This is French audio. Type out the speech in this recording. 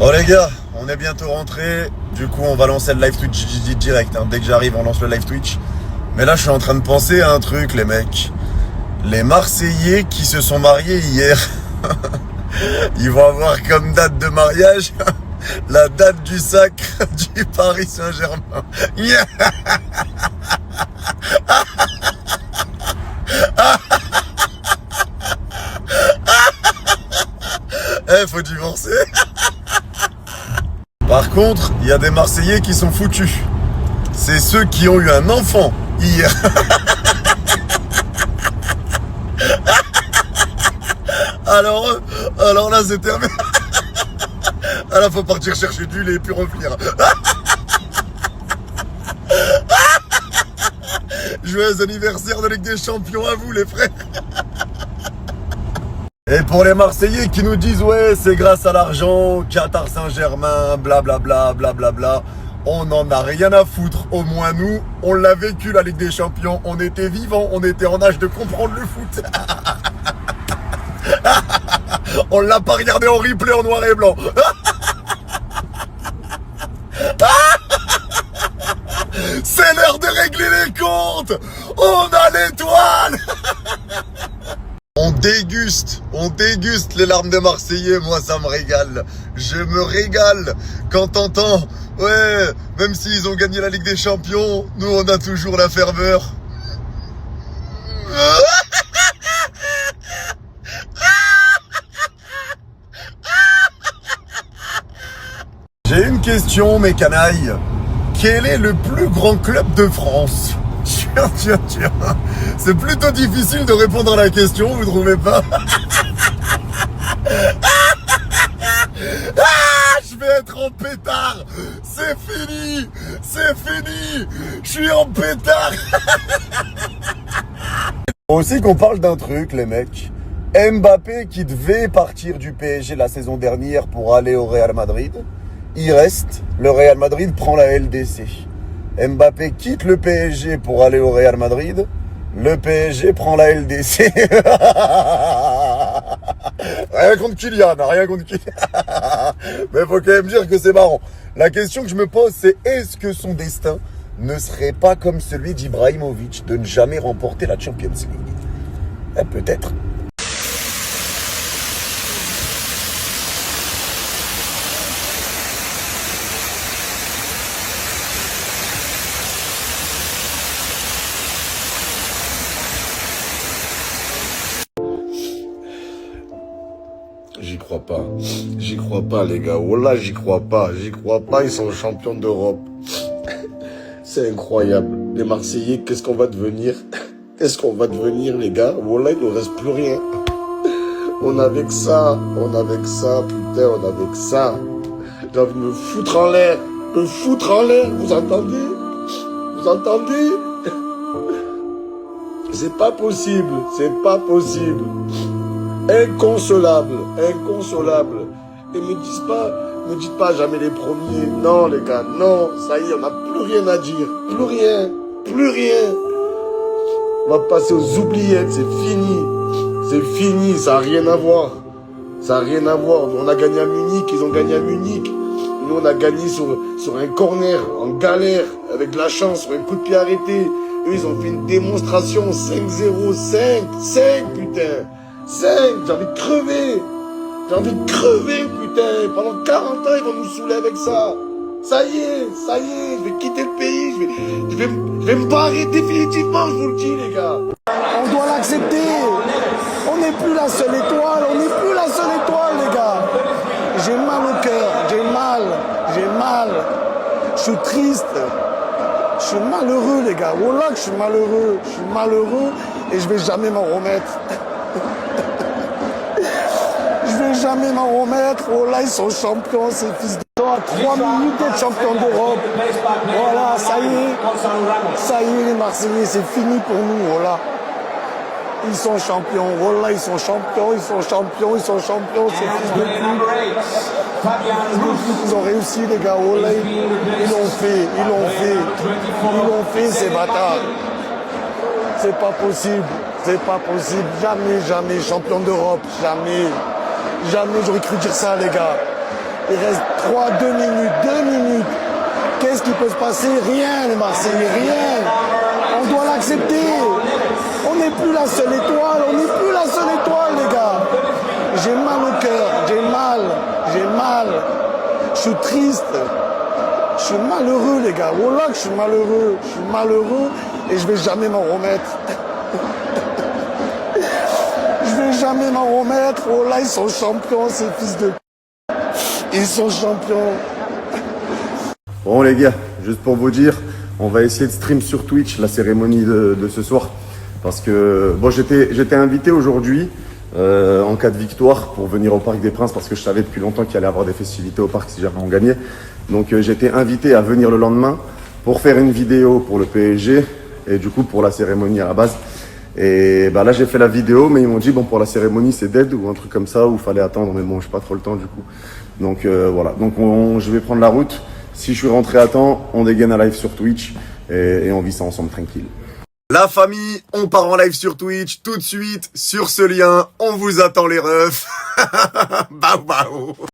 Oh les gars, on est bientôt rentrés. Du coup, on va lancer le live Twitch direct. Dès que j'arrive, on lance le live Twitch. Mais là, je suis en train de penser à un truc, les mecs. Les Marseillais qui se sont mariés hier, ils vont avoir comme date de mariage la date du sacre du Paris Saint-Germain. Yeah. Faut divorcer. Par contre, il y a des Marseillais qui sont foutus. C'est ceux qui ont eu un enfant hier. Alors là, c'est terminé. Alors, faut partir chercher du lait et puis revenir. Joyeux anniversaire de Ligue des Champions à vous, les frères. Et pour les Marseillais qui nous disent ouais, c'est grâce à l'argent, Qatar Saint-Germain, blablabla, blablabla, on n'en a rien à foutre. Au moins nous, on l'a vécu la Ligue des Champions, on était vivants, on était en âge de comprendre le foot. On l'a pas regardé en replay en noir et blanc. C'est l'heure de régler les comptes. On a l'étoile. On déguste les larmes des Marseillais, moi ça me régale. Je me régale quand t'entends, ouais, même s'ils ont gagné la Ligue des Champions, nous on a toujours la ferveur. J'ai une question, mes canailles. Quel est le plus grand club de France ? Tiens. C'est plutôt difficile de répondre à la question, vous trouvez pas ? Je vais être en pétard. C'est fini. Je suis en pétard. Faut aussi qu'on parle d'un truc, les mecs. Mbappé qui devait partir du PSG la saison dernière pour aller au Real Madrid, il reste. Le Real Madrid prend la LDC. Mbappé quitte le PSG pour aller au Real Madrid. Le PSG prend la LDC. Rien contre Kylian. Mais faut quand même dire que c'est marrant. La question que je me pose, c'est est-ce que son destin ne serait pas comme celui d'Ibrahimovic de ne jamais remporter la Champions League ? Peut-être. J'y crois pas les gars, wallah j'y crois pas, ils sont champions d'Europe. C'est incroyable, les Marseillais, qu'est-ce qu'on va devenir les gars, wallah il ne reste plus rien. On avait que ça, putain, j'ai envie de me foutre en l'air, vous entendez? C'est pas possible. Inconsolable. Et me dites pas jamais les premiers. Non, les gars, non. Ça y est, on n'a plus rien à dire. Plus rien. On va passer aux oubliettes, c'est fini. Ça n'a rien à voir. On a gagné à Munich, ils ont gagné à Munich. Nous, on a gagné sur un corner, en galère, avec de la chance, sur un coup de pied arrêté. Eux, ils ont fait une démonstration 5-0, 5, putain. 5, j'ai envie de crever, putain. Pendant 40 ans, ils vont nous saouler avec ça. Ça y est, je vais quitter le pays, je vais me barrer définitivement, je vous le dis, les gars. On doit l'accepter. On n'est plus la seule étoile, les gars. J'ai mal au cœur, j'ai mal. Je suis triste. Je suis malheureux, les gars. Wallah que je suis malheureux et je vais jamais m'en remettre. Oh là, ils sont champions, ces fils de... À 3 minutes d'être champions d'Europe. Voilà, ça y est, les Marseillais, c'est fini pour nous, voilà. Ils sont champions, voilà, ils sont champions, ces fils de pute. Ils ont réussi, les gars, voilà, ils l'ont fait, ces bâtards. C'est pas possible, jamais, champion d'Europe, jamais j'aurais cru dire ça, les gars. Il reste 2 minutes, 2 minutes. Qu'est-ce qui peut se passer? Rien, les Marseillais, rien. On doit l'accepter. On n'est plus la seule étoile, on n'est plus la seule étoile, les gars. J'ai mal au cœur, j'ai mal. Je suis triste. Je suis malheureux, les gars. Wallah que je suis malheureux et je vais jamais m'en remettre. Je vais jamais m'en remettre. Wallah, ils sont champions, ces fils de... Ils sont champions. Bon les gars, juste pour vous dire, on va essayer de stream sur Twitch la cérémonie de ce soir. Parce que bon, j'étais invité aujourd'hui en cas de victoire pour venir au Parc des Princes parce que je savais depuis longtemps qu'il allait y avoir des festivités au parc si jamais on gagnait. Donc j'étais invité à venir le lendemain pour faire une vidéo pour le PSG et du coup pour la cérémonie à la base. Et bah là j'ai fait la vidéo mais ils m'ont dit bon pour la cérémonie c'est dead ou un truc comme ça où il fallait attendre mais bon j'ai pas trop le temps du coup. Donc voilà, donc je vais prendre la route. Si je suis rentré à temps, on dégaine un live sur Twitch et on vit ça ensemble tranquille. La famille, on part en live sur Twitch tout de suite sur ce lien. On vous attend les refs. Bao bao.